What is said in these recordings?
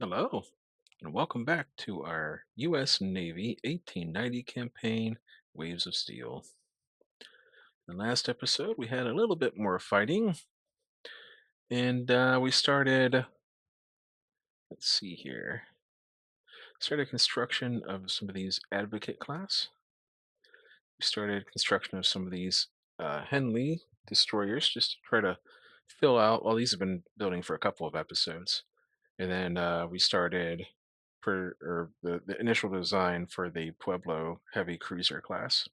Hello, and welcome back to our U.S. Navy 1890 campaign, Waves of Steel. In the last episode, we had a little bit more fighting, and we started, let's see here, started construction of some of these Advocate class. We started construction of some of these Henley destroyers just to try to fill out, well, these have been building for a couple of episodes. And then we started the initial design for the Pueblo heavy cruiser class.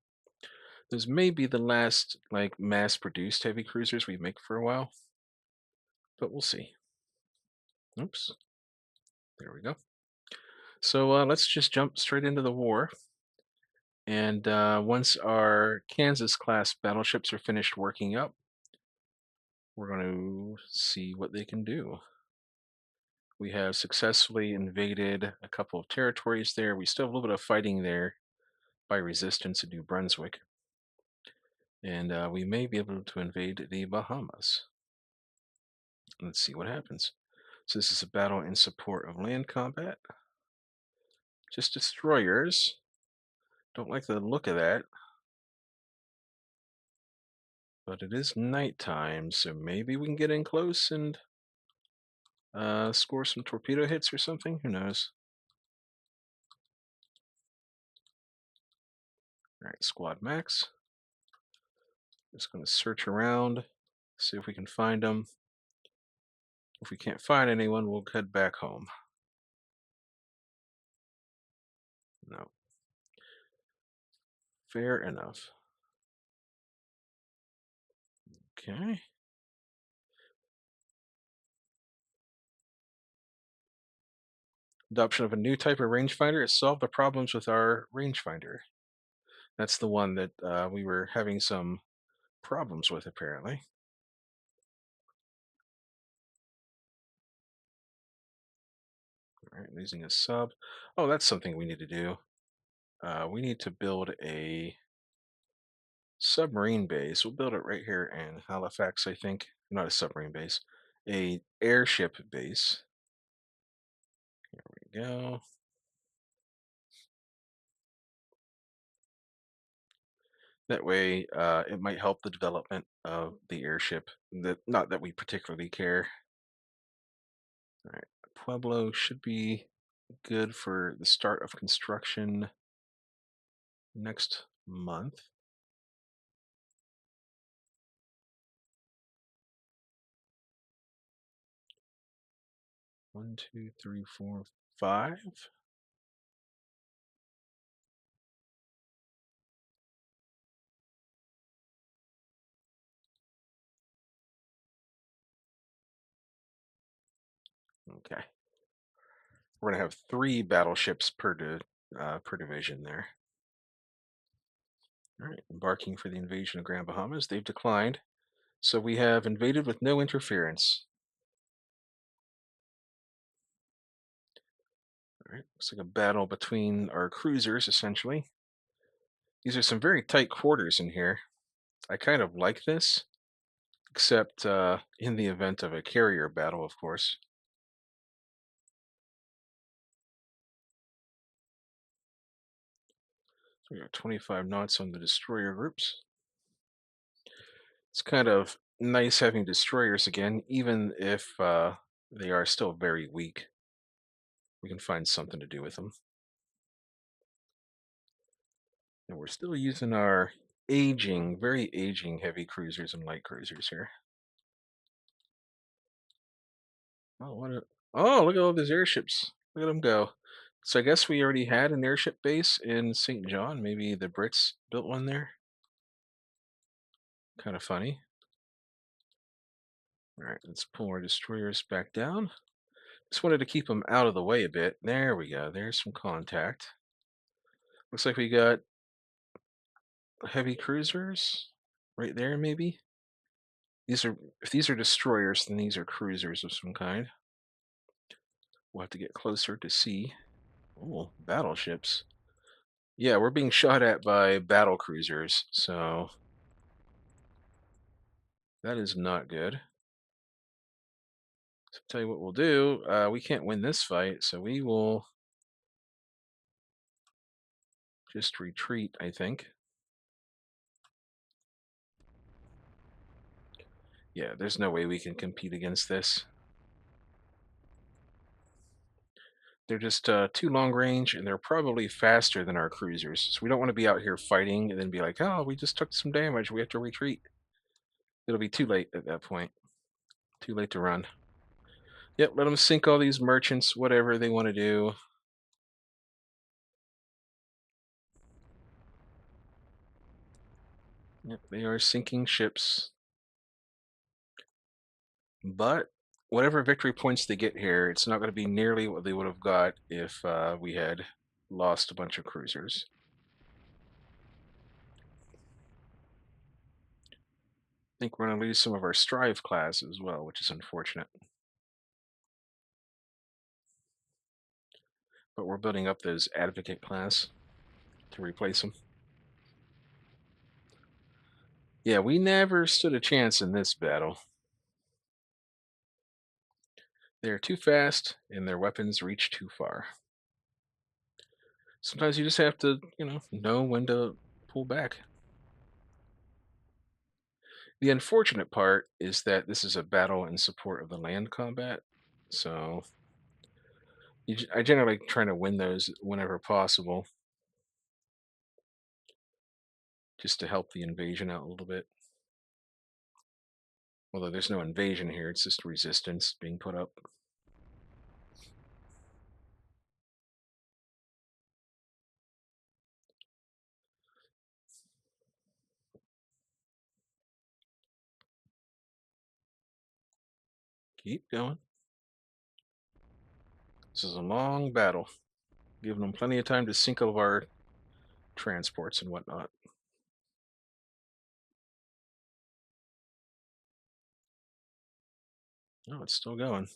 Those may be the last like mass-produced heavy cruisers we make for a while, but we'll see. Oops, there we go. So let's just jump straight into the war. And once our Kansas class battleships are finished working up, we're going to see what they can do. We have successfully invaded a couple of territories there. We still have a little bit of fighting there by resistance in New Brunswick. And we may be able to invade the Bahamas. Let's see what happens. So this is a battle in support of land combat. Just destroyers. Don't like the look of that. But it is nighttime, so maybe we can get in close and score some torpedo hits or something. Who knows? All right, squad max. Just going to search around, see if we can find them. If we can't find anyone, we'll head back home. No. Fair enough. Okay. Adoption of a new type of rangefinder has solved the problems with our rangefinder. That's the one that we were having some problems with, apparently. All right, losing a sub. Oh, that's something we need to do. We need to build a submarine base. We'll build it right here in Halifax, I think. Not a submarine base, a airship base. Here we go. That way, it might help the development of the airship. Not that we particularly care. All right, Pueblo should be good for the start of construction next month. One, two, three, four, five. Okay. We're gonna have three battleships per division there. All right, embarking for the invasion of Grand Bahamas. They've declined, so we have invaded with no interference. All right, looks like a battle between our cruisers, essentially. These are some very tight quarters in here. I kind of like this, except in the event of a carrier battle, of course. So we got 25 knots on the destroyer groups. It's kind of nice having destroyers again, even if they are still very weak. We can find something to do with them. And we're still using our aging, very aging heavy cruisers and light cruisers here. Oh, oh, look at all these airships. Look at them go. So I guess we already had an airship base in St. John. Maybe the Brits built one there. Kind of funny. All right, let's pull our destroyers back down. Just wanted to keep them out of the way a bit. There we go. There's some contact. Looks like we got heavy cruisers right there, maybe. If these are destroyers, then these are cruisers of some kind. We'll have to get closer to see. Oh, battleships. Yeah, we're being shot at by battle cruisers, so that is not good. So tell you what we'll do. We can't win this fight, so we will just retreat, I think. Yeah, there's no way we can compete against this. They're just too long range, and they're probably faster than our cruisers. So we don't want to be out here fighting and then be like, "Oh, we just took some damage. We have to retreat." It'll be too late at that point. Too late to run. Yep, let them sink all these merchants, whatever they want to do. Yep, they are sinking ships. But whatever victory points they get here, it's not going to be nearly what they would have got if we had lost a bunch of cruisers. I think we're going to lose some of our Strive class as well, which is unfortunate. But we're building up those Advocate class to replace them. Yeah, we never stood a chance in this battle. They're too fast, and their weapons reach too far. Sometimes you just have to, know when to pull back. The unfortunate part is that this is a battle in support of the land combat, so I generally try to win those whenever possible, just to help the invasion out a little bit. Although there's no invasion here, it's just resistance being put up. Keep going. This is a long battle, giving them plenty of time to sink all of our transports and whatnot. Oh, it's still going.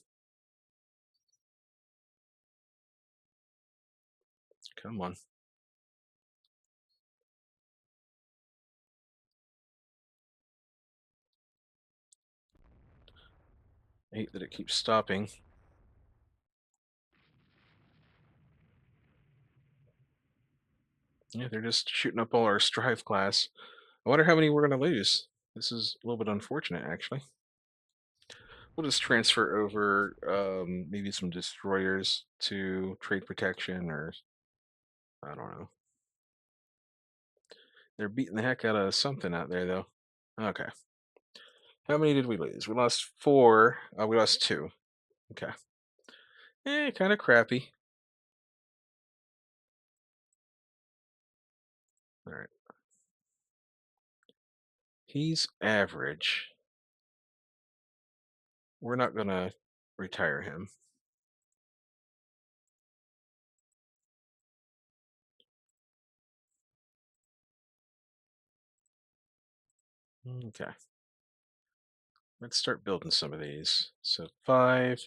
Come on. I hate that it keeps stopping. Yeah, they're just shooting up all our Strive class. I wonder how many we're going to lose. This is a little bit unfortunate, actually. We'll just transfer over maybe some destroyers to trade protection, or I don't know. They're beating the heck out of something out there, though. Okay. How many did we lose? We lost four. We lost two. Okay. Kind of crappy. All right. He's average. We're not going to retire him. Okay. Let's start building some of these. So five.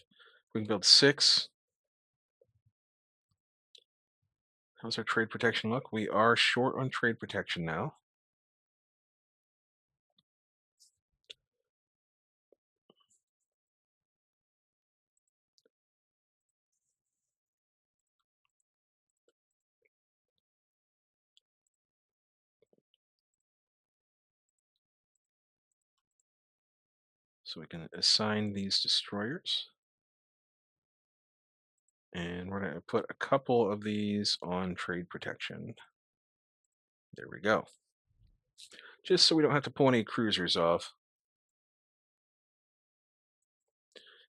We can build six. How's our trade protection look? We are short on trade protection now. So we can assign these destroyers. And we're going to put a couple of these on trade protection. There we go. Just so we don't have to pull any cruisers off.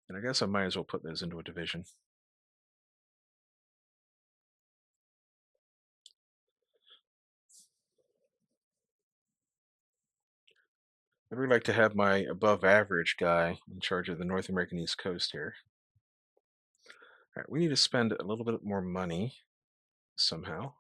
And I guess I might as well put those into a division. I'd really like to have my above average guy in charge of the North American East Coast here. All right, we need to spend a little bit more money somehow.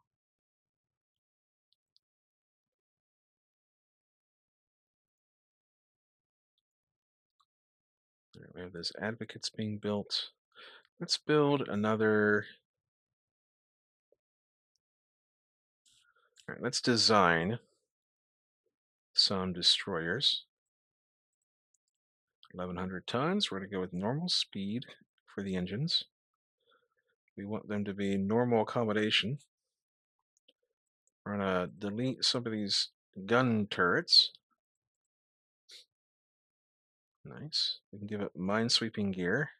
All right, we have those advocates being built. Let's build another. All right, let's design some destroyers. 1,100 tons. We're going to go with normal speed for the engines. We want them to be normal accommodation. We're going to delete some of these gun turrets. Nice. We can give it minesweeping gear.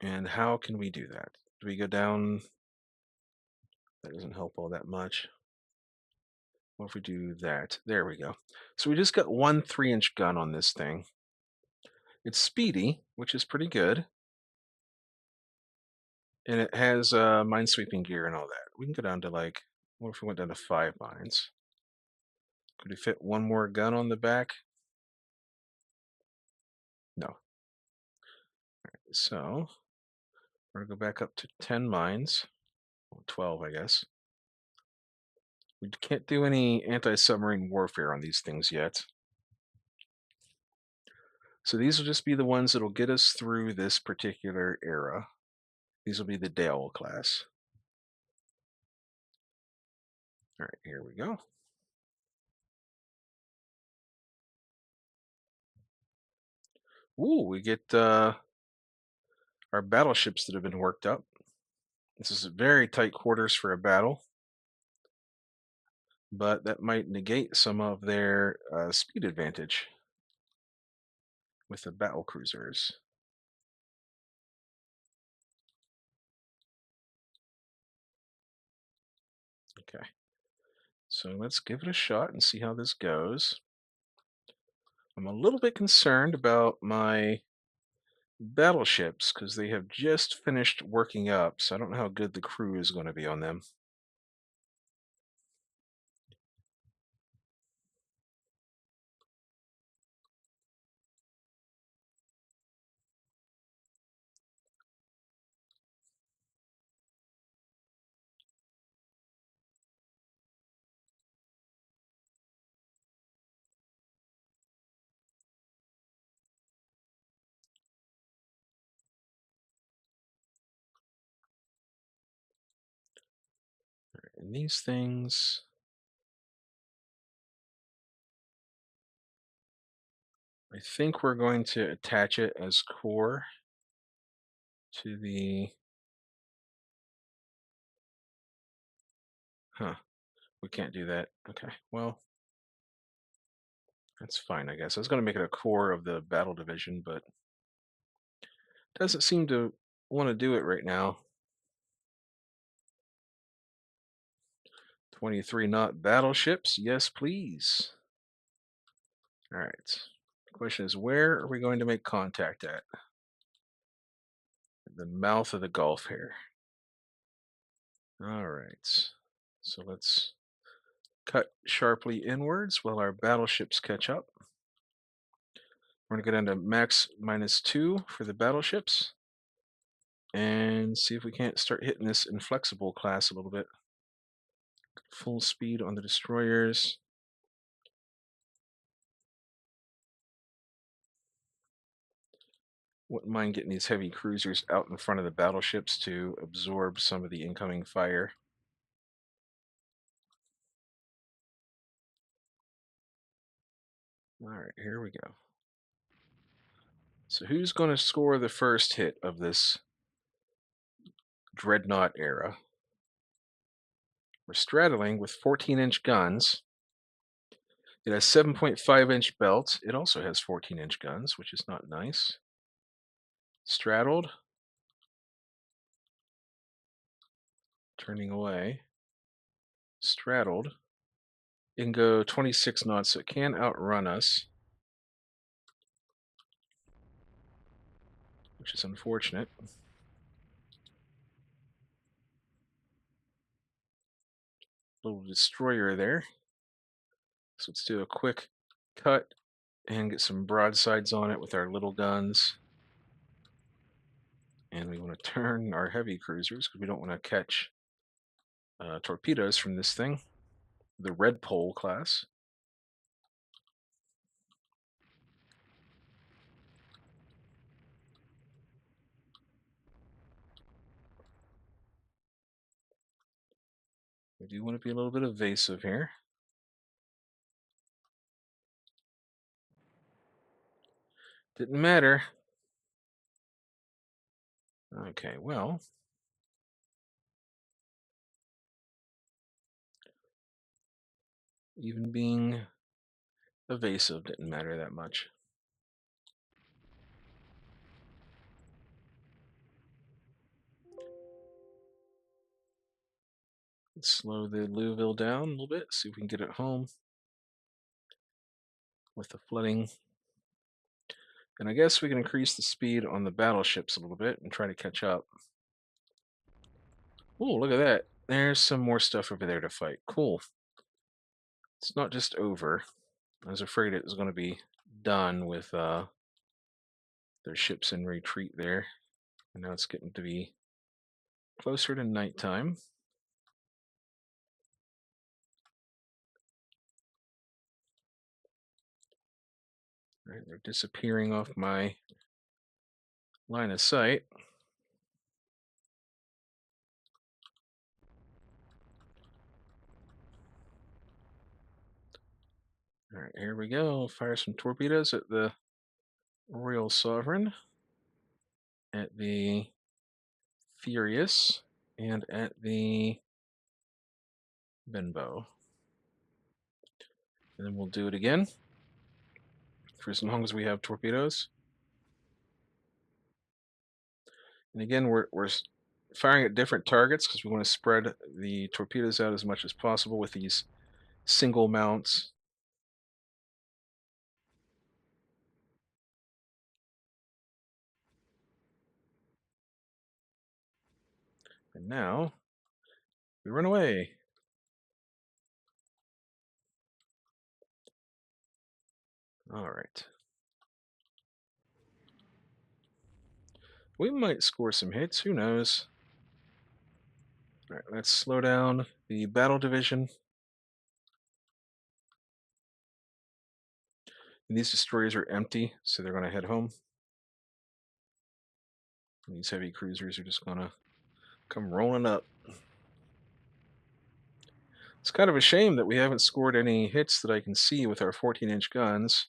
And how can we do that? Do we go down? That doesn't help all that much. What if we do that? There we go. So we just got one 3-inch gun on this thing. It's speedy, which is pretty good. And it has minesweeping gear and all that. We can go down to like, what if we went down to 5 mines? Could we fit one more gun on the back? No. So we're going to go back up to 10 mines. Well, 12, I guess. We can't do any anti-submarine warfare on these things yet. So these will just be the ones that'll get us through this particular era. These will be the Dale class. All right, here we go. Ooh, we get our battleships that have been worked up. This is very tight quarters for a battle, but that might negate some of their speed advantage with the battle cruisers. Okay, so let's give it a shot and see how this goes. I'm a little bit concerned about my battleships because they have just finished working up, so I don't know how good the crew is going to be on them. And these things, I think we're going to attach it as core to the, huh, we can't do that. Okay, well, that's fine, I guess. I was going to make it a core of the battle division, but doesn't seem to want to do it right now. 23 knot battleships, yes please. All right, the question is, where are we going to make contact at? The mouth of the Gulf here. All right, so let's cut sharply inwards while our battleships catch up. We're going to go down to max -2 for the battleships and see if we can't start hitting this inflexible class a little bit. Full speed on the destroyers. Wouldn't mind getting these heavy cruisers out in front of the battleships to absorb some of the incoming fire. All right, here we go. So who's going to score the first hit of this dreadnought era? We're straddling with 14-inch guns. It has 7.5-inch belts. It also has 14-inch guns, which is not nice. Straddled. Turning away. Straddled. It can go 26 knots, so it can outrun us, which is unfortunate. Little destroyer there. So let's do a quick cut and get some broadsides on it with our little guns. And we want to turn our heavy cruisers because we don't want to catch torpedoes from this thing. The Red Pole class. We do want to be a little bit evasive here. Didn't matter. Okay, well, even being evasive didn't matter that much. Let's slow the Louisville down a little bit, see if we can get it home with the flooding. And I guess we can increase the speed on the battleships a little bit and try to catch up. Oh, look at that. There's some more stuff over there to fight. Cool. It's not just over. I was afraid it was going to be done with their ships in retreat there. And now it's getting to be closer to nighttime. All right, they're disappearing off my line of sight. All right, here we go. Fire some torpedoes at the Royal Sovereign, at the Furious, and at the Benbow. And then we'll do it again for as long as we have torpedoes. And again, we're firing at different targets because we want to spread the torpedoes out as much as possible with these single mounts. And now we run away. All right. We might score some hits, who knows? All right, let's slow down the battle division. And these destroyers are empty, so they're going to head home. And these heavy cruisers are just going to come rolling up. It's kind of a shame that we haven't scored any hits that I can see with our 14-inch guns.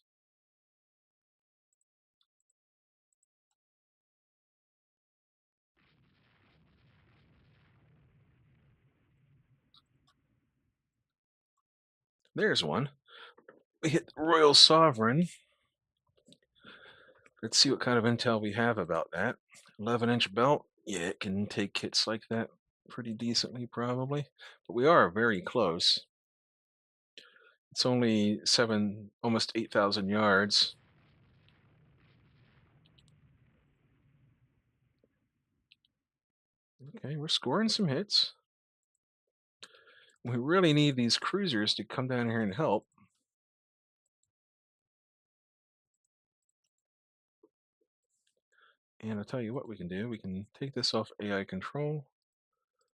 There's one. We hit the Royal Sovereign. Let's see what kind of intel we have about that. 11-inch belt. Yeah, it can take hits like that pretty decently, probably. But we are very close. It's only almost 8,000 yards. Okay, we're scoring some hits. We really need these cruisers to come down here and help. And I'll tell you what we can do. We can take this off AI control,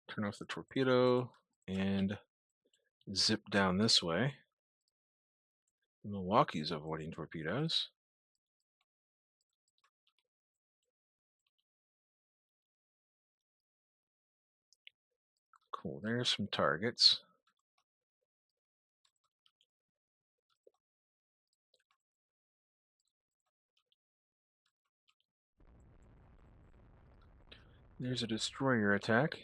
turn off the torpedo, and zip down this way. Milwaukee's avoiding torpedoes. Cool, there's some targets. There's a destroyer attack.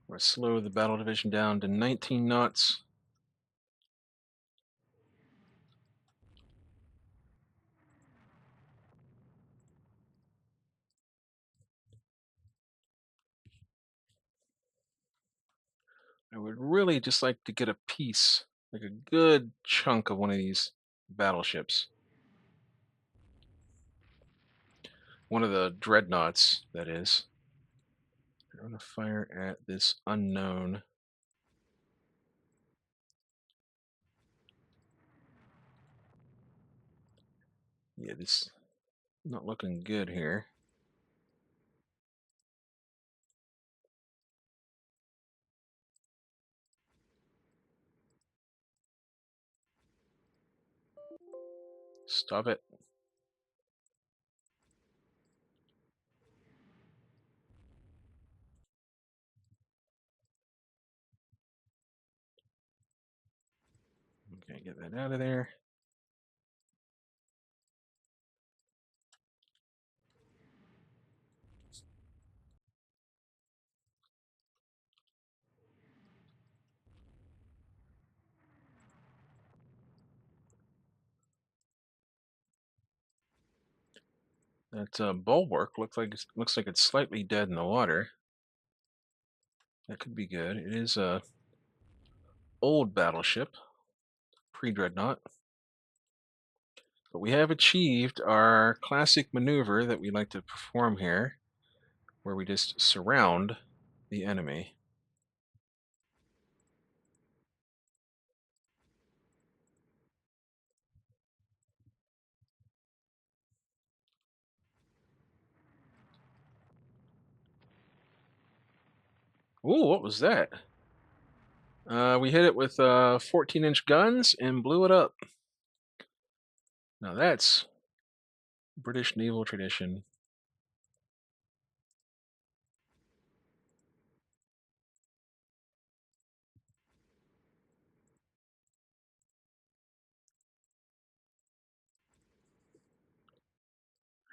We'll slow the battle division down to 19 knots. I would really just like to get a piece, like a good chunk of one of these battleships. One of the dreadnoughts, that is. I'm going to fire at this unknown. Yeah, this not looking good here. Stop it. Okay, get that out of there. That bulwark looks like it's slightly dead in the water. That could be good. It is a old battleship, pre-dreadnought, but we have achieved our classic maneuver that we like to perform here, where we just surround the enemy. Ooh, what was that? We hit it with 14-inch guns and blew it up. Now that's British naval tradition.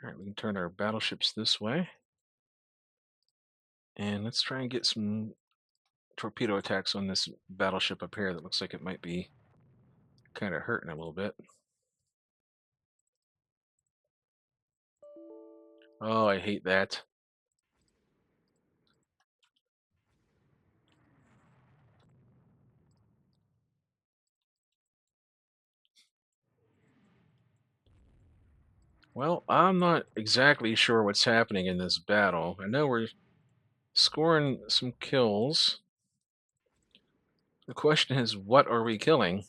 All right, we can turn our battleships this way, and let's try and get some torpedo attacks on this battleship up here that looks like it might be kind of hurting a little bit. Oh, I hate that. Well, I'm not exactly sure what's happening in this battle. I know we're scoring some kills. The question is, what are we killing?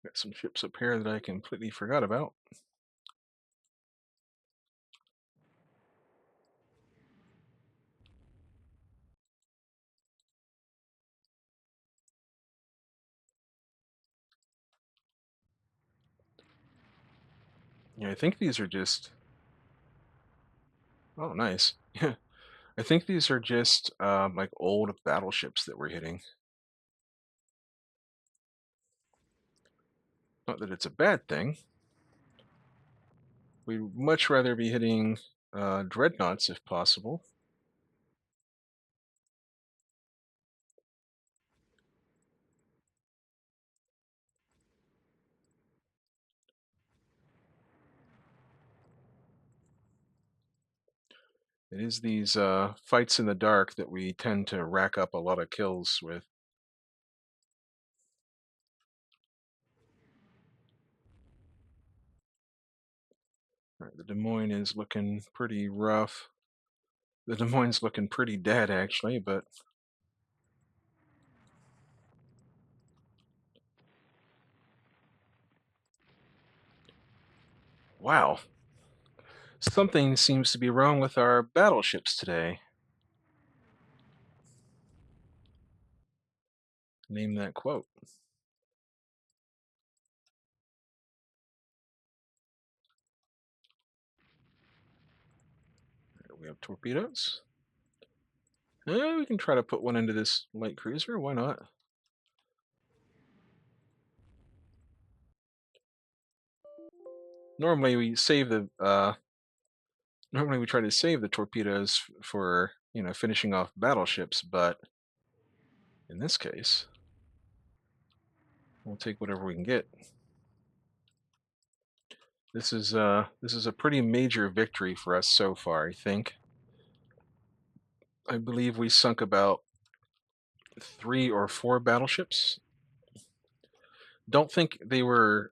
Got some ships up here that I completely forgot about. Yeah, I think these are just. Oh, nice. Yeah, I think these are just like old battleships that we're hitting. Not that it's a bad thing. We'd much rather be hitting dreadnoughts if possible. It is these fights in the dark that we tend to rack up a lot of kills with. All right, the Des Moines is looking pretty rough. The Des Moines looking pretty dead actually, but wow, something seems to be wrong with our battleships today. Name that quote. We have torpedoes. We can try to put one into this light cruiser. Why not? Normally we save the. Normally we try to save the torpedoes for finishing off battleships, but in this case, we'll take whatever we can get. This is a pretty major victory for us so far, I think. I believe we sunk about 3 or 4 battleships. Don't think they were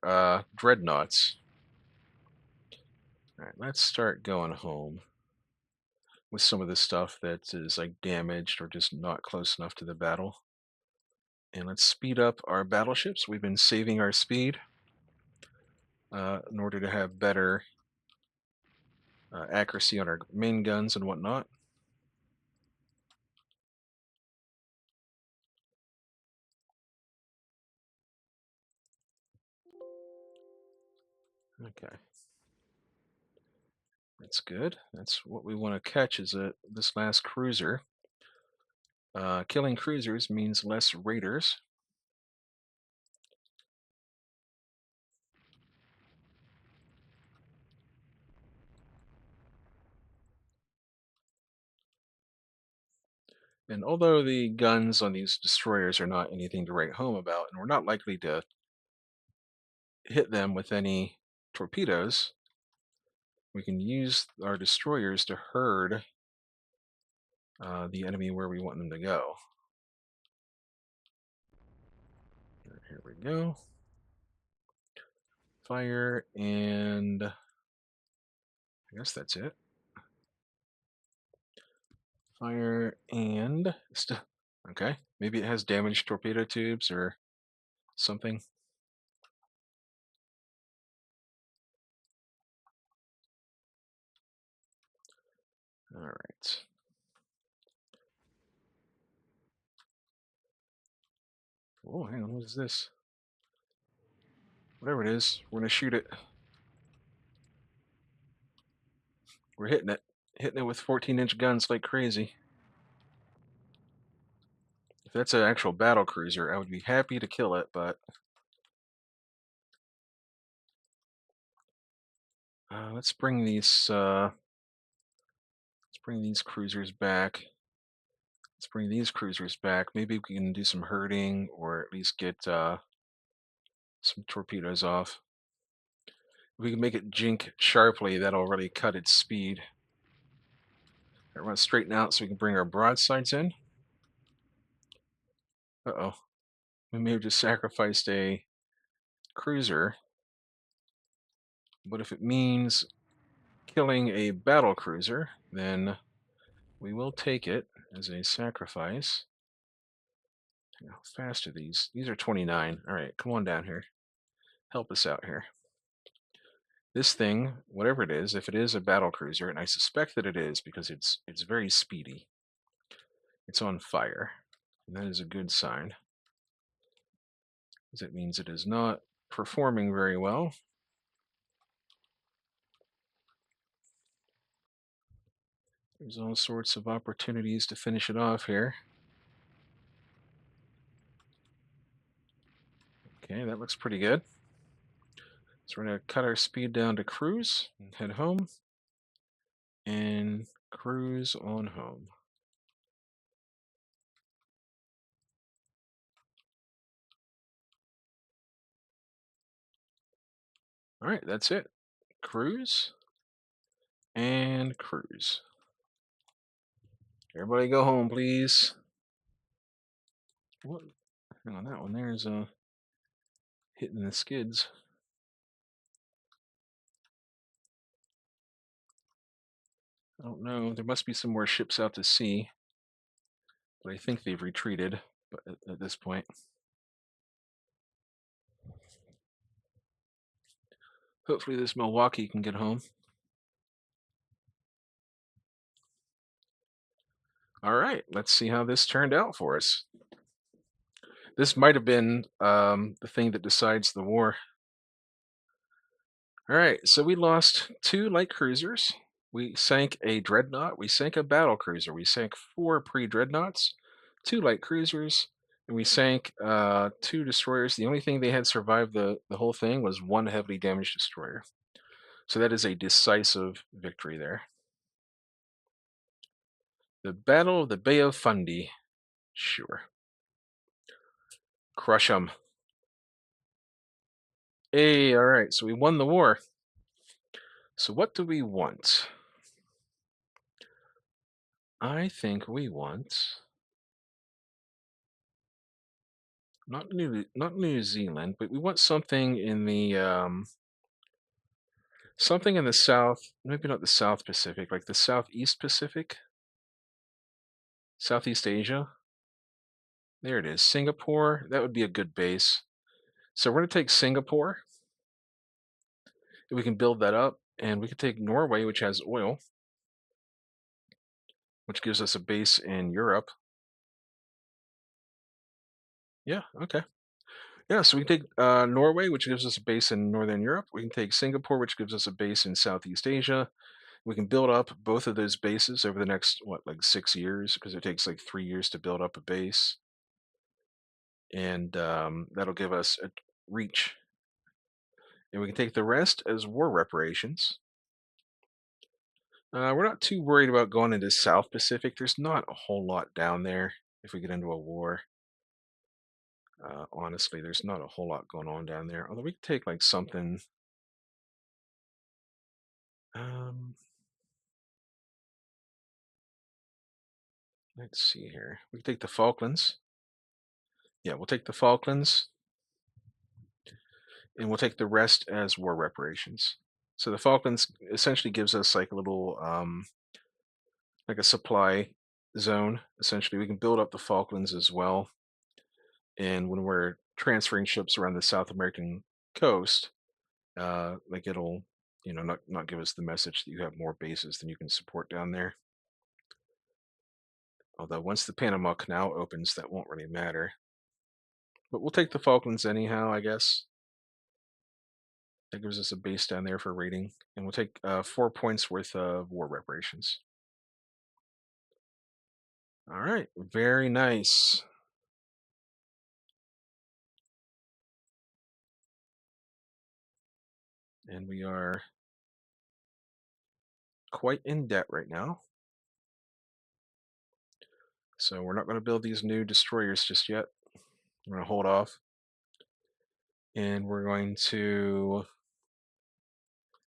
dreadnoughts. All right, let's start going home with some of the stuff that is like damaged or just not close enough to the battle. And let's speed up our battleships. We've been saving our speed in order to have better accuracy on our main guns and whatnot. Okay, that's good. That's what we want to catch is this last cruiser. Killing cruisers means less raiders. And although the guns on these destroyers are not anything to write home about, and we're not likely to hit them with any torpedoes, we can use our destroyers to herd the enemy where we want them to go. Here we go. Fire, and I guess that's it. Fire and okay. Maybe it has damaged torpedo tubes or something. All right. Oh, hang on. What is this? Whatever it is, we're gonna shoot it. We're hitting it with 14-inch guns like crazy. If that's an actual battle cruiser, I would be happy to kill it, but let's bring these cruisers back. Let's bring these cruisers back. Maybe we can do some herding or at least get some torpedoes off. If we can make it jink sharply, that'll really cut its speed. I want to straighten out so we can bring our broadsides in. Uh-oh. We may have just sacrificed a cruiser. But if it means killing a battle cruiser, then we will take it as a sacrifice. How fast are these? These are 29. All right, come on down here. Help us out here. This thing, whatever it is, if it is a battle cruiser, and I suspect that it is because it's very speedy, it's on fire. And that is a good sign, because it means it is not performing very well. There's all sorts of opportunities to finish it off here. Okay, that looks pretty good. So we're going to cut our speed down to cruise and head home. And cruise on home. All right, that's it. Cruise and cruise. Everybody go home, please. What? Hang on, that one there's hitting the skids. I don't know. There must be some more ships out to sea, but I think they've retreated. But at this point, hopefully this Milwaukee can get home. All right, let's see how this turned out for us. This might have been the thing that decides the war. All right, so we lost 2 light cruisers. We sank a dreadnought. We sank a battle cruiser. We sank 4 pre-dreadnoughts, 2 light cruisers, and we sank 2 destroyers. The only thing they had survived the whole thing was 1 heavily damaged destroyer. So that is a decisive victory there. The Battle of the Bay of Fundy. Sure. Crush them. Hey, all right, so we won the war. So what do we want? I think we want not New Zealand, but we want something in the South, maybe not the South Pacific, like the Southeast Pacific, Southeast Asia. There it is. Singapore, that would be a good base. So we're going to take Singapore, and we can build that up, and we can take Norway, which has oil, which gives us a base in Europe. Yeah, okay. Yeah, so we can take Norway, which gives us a base in Northern Europe. We can take Singapore, which gives us a base in Southeast Asia. We can build up both of those bases over the next, what, like 6 years, because it takes like 3 years to build up a base. And that'll give us a reach. And we can take the rest as war reparations. We're not too worried about going into South Pacific. There's not a whole lot down there if we get into a war. Honestly, there's not a whole lot going on down there. Although we could take like something. Um, let's see here. We can take the Falklands. Yeah, we'll take the Falklands, and we'll take the rest as war reparations. So the Falklands essentially gives us like a little, like a supply zone. Essentially, we can build up the Falklands as well. And when we're transferring ships around the South American coast, like it'll, not give us the message that you have more bases than you can support down there. Although once the Panama Canal opens, that won't really matter. But we'll take the Falklands anyhow, I guess. That gives us a base down there for rating, and we'll take 4 points worth of war reparations. All right, very nice. And we are quite in debt right now. So we're not going to build these new destroyers just yet. We're going to hold off. And we're going to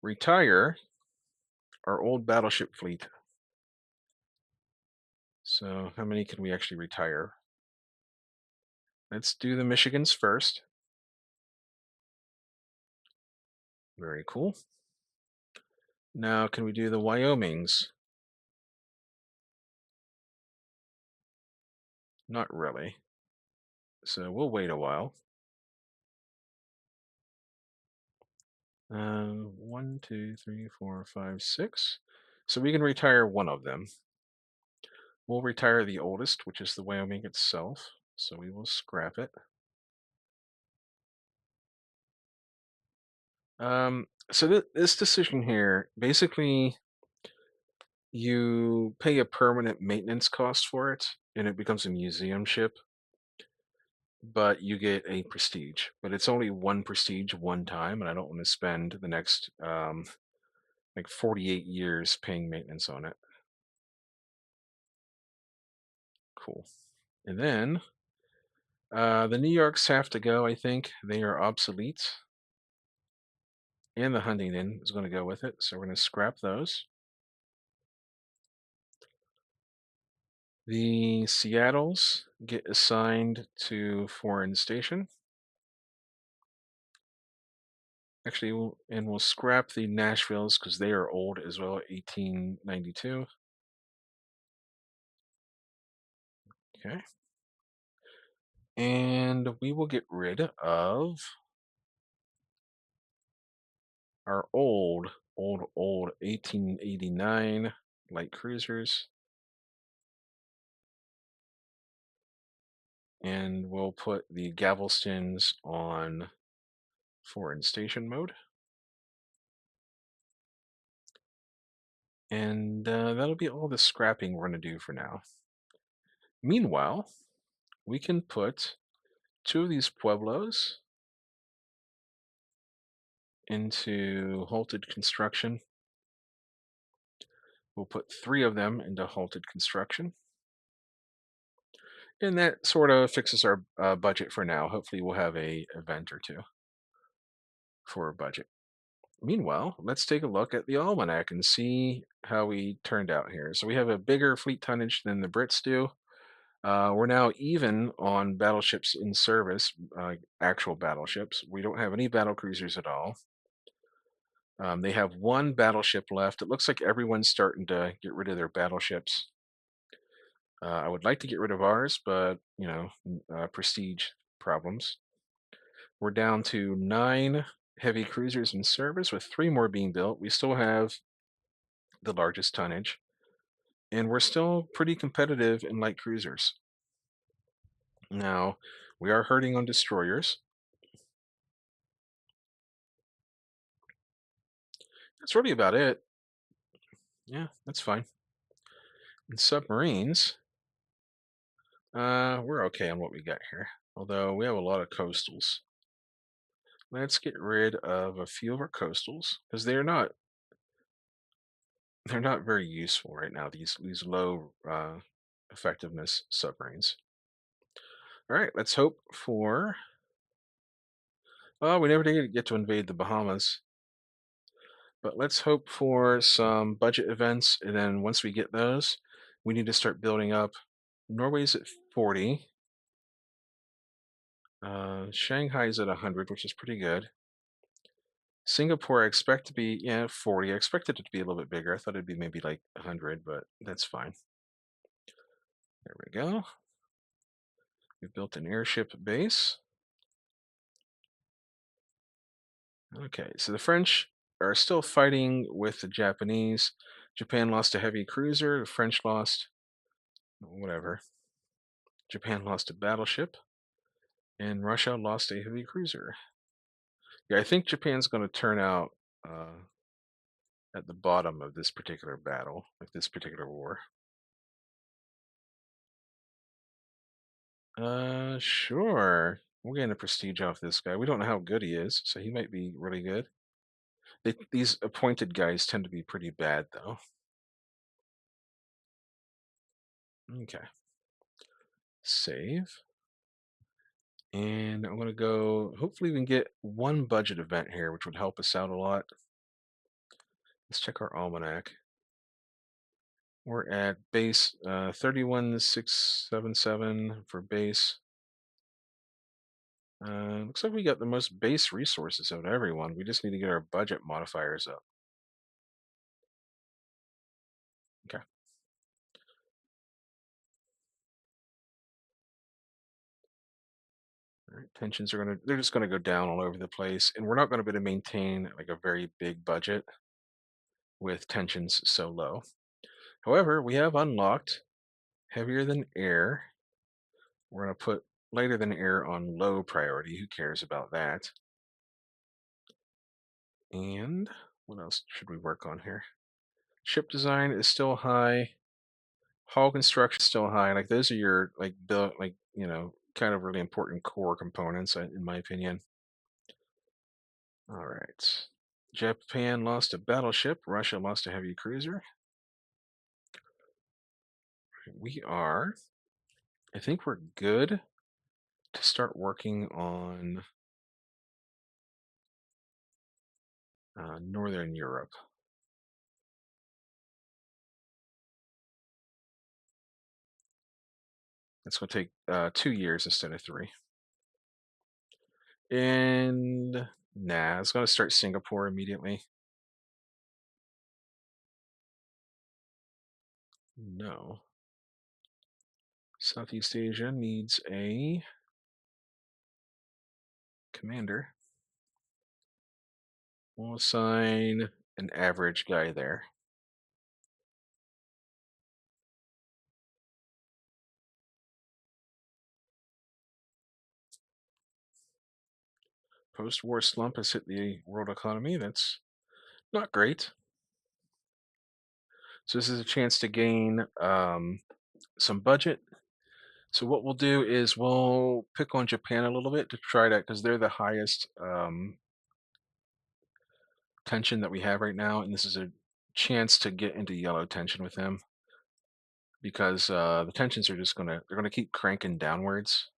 retire our old battleship fleet. So how many can we actually retire? Let's do the Michigans first. Very cool. Now, can we do the Wyomings? Not really. So we'll wait a while. 1, 2, 3, 4, 5, 6. So we can retire one of them. We'll retire the oldest, which is the Wyoming itself. So we will scrap it. So this decision here, basically, you pay a permanent maintenance cost for it, and it becomes a museum ship. But you get a prestige. But it's only one prestige one time, and I don't want to spend the next like 48 years paying maintenance on it. Cool. And then the New Yorks have to go, I think. They are obsolete. And the Huntington is going to go with it. So we're going to scrap those. The Seattles get assigned to Foreign Station. Actually, we'll scrap the Nashvilles because they are old as well, 1892. Okay. And we will get rid of our old 1889 light cruisers. And we'll put the Galvestons on Foreign Station mode. And that'll be all the scrapping we're going to do for now. Meanwhile, we can put two of these Pueblos into halted construction. We'll put three of them into halted construction. And that sort of fixes our budget for now. Hopefully we'll have a event or two for a budget. Meanwhile, let's take a look at the almanac and see how we turned out here. So we have a bigger fleet tonnage than the Brits do. We're now even on battleships in service, actual battleships. We don't have any battle cruisers at all. They have one battleship left. It looks like everyone's starting to get rid of their battleships. I would like to get rid of ours, but prestige problems. We're down to 9 heavy cruisers in service, with 3 more being built. We still have the largest tonnage, and we're still pretty competitive in light cruisers. Now, we are hurting on destroyers. That's really about it. Yeah, that's fine. And submarines, we're okay on what we got here. Although we have a lot of coastals. Let's get rid of a few of our coastals because they're not very useful right now. These low effectiveness submarines. All right, let's hope for. Oh, we never did get to invade the Bahamas, but let's hope for some budget events, and then once we get those, we need to start building up. Norway's at 40. Shanghai's at 100, which is pretty good. Singapore, I expect to be, 40. I expected it to be a little bit bigger. I thought it'd be maybe like 100, but that's fine. There we go. We've built an airship base. Okay, so the French are still fighting with the Japanese. Japan lost a heavy cruiser. The French lost, whatever. Japan lost a battleship. And Russia lost a heavy cruiser. Yeah, I think Japan's going to turn out at the bottom of this particular battle, like this particular war. Sure. We'll gain a prestige off this guy. We don't know how good he is, so he might be really good. These appointed guys tend to be pretty bad, though. Okay. Save. And I'm going to go, hopefully we can get one budget event here, which would help us out a lot. Let's check our almanac. We're at base 31,677 for base. Looks like we got the most base resources out of everyone. We just need to get our budget modifiers up. Okay. All right. Tensions are they're just gonna go down all over the place, and we're not gonna be able to maintain like a very big budget with tensions so low. However, we have unlocked heavier than air. We're gonna put lighter than air on low priority. Who cares about that? And what else should we work on here? Ship design is still high. Hull construction is still high. Like those are your like build like kind of really important core components in my opinion. All right. Japan lost a battleship. Russia lost a heavy cruiser. We are. I think we're good to start working on Northern Europe. That's going to take 2 years instead of 3. And nah, it's going to start Singapore immediately. No. Southeast Asia needs a commander. We'll assign an average guy there. Post-war slump has hit the world economy. That's not great. So this is a chance to gain some budget. So what we'll do is we'll pick on Japan a little bit to try to, because they're the highest tension that we have right now, and this is a chance to get into yellow tension with them because the tensions are just they're gonna keep cranking downwards,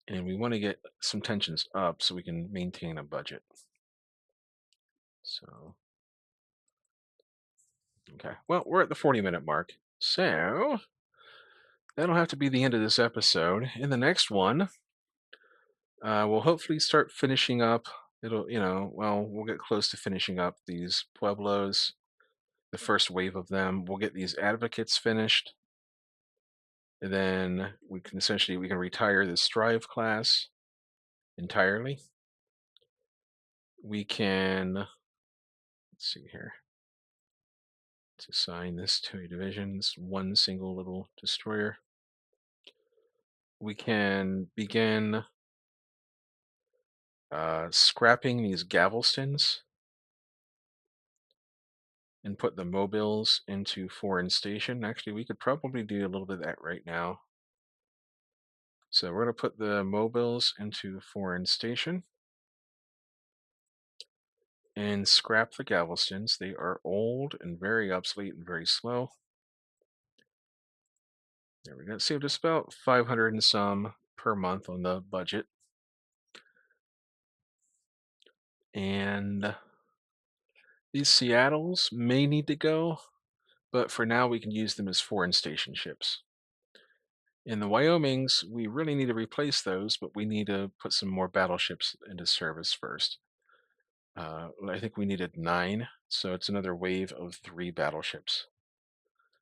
and we want to get some tensions up so we can maintain a budget. So, okay. Well, we're at the 40-minute mark. So, that'll have to be the end of this episode. In the next one, we'll hopefully start finishing up. Well, we'll get close to finishing up these pueblos, the first wave of them. We'll get these advocates finished. And then we can retire the Strive class entirely. We can, let's see here, let's assign this to a division, this one single little destroyer. We can begin scrapping these Galvestons and put the mobiles into foreign station. Actually, we could probably do a little bit of that right now. So we're going to put the mobiles into foreign station and scrap the Galvestons. They are old and very obsolete and very slow. There we go. Saved us about 500 and some per month on the budget. And these Seattles may need to go, but for now we can use them as foreign station ships. In the Wyomings, we really need to replace those, but we need to put some more battleships into service first. I think we needed 9, so it's another wave of 3 battleships.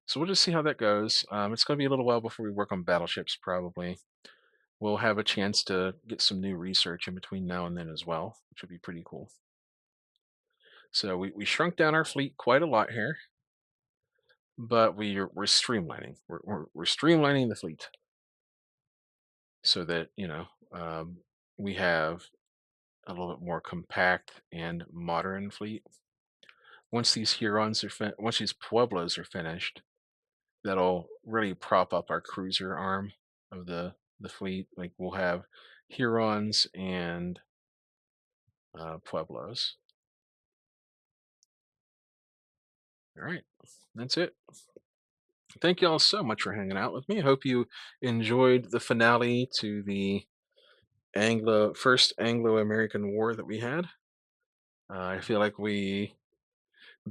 So we'll just see how that goes. It's going to be a little while before we work on battleships, probably. We'll have a chance to get some new research in between now and then as well, which would be pretty cool. So we shrunk down our fleet quite a lot here, but we're streamlining. We're streamlining the fleet so that we have a little bit more compact and modern fleet. Once these once these Pueblos are finished, that'll really prop up our cruiser arm of the fleet. Like we'll have Hurons and Pueblos. All right, that's it. Thank you all so much for hanging out with me. I hope you enjoyed the finale to the first Anglo-American War that we had. I feel like we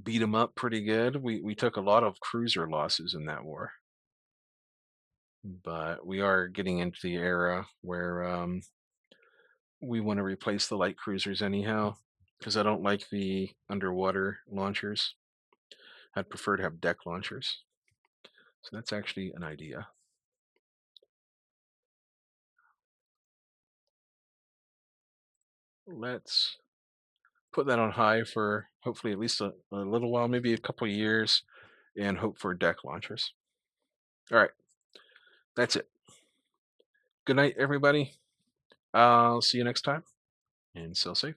beat them up pretty good. We took a lot of cruiser losses in that war, but we are getting into the era where we want to replace the light cruisers anyhow, because I don't like the underwater launchers. I'd prefer to have deck launchers. So that's actually an idea. Let's put that on high for hopefully at least a little while, maybe a couple years, and hope for deck launchers. All right, that's it. Good night, everybody. I'll see you next time, and still safe.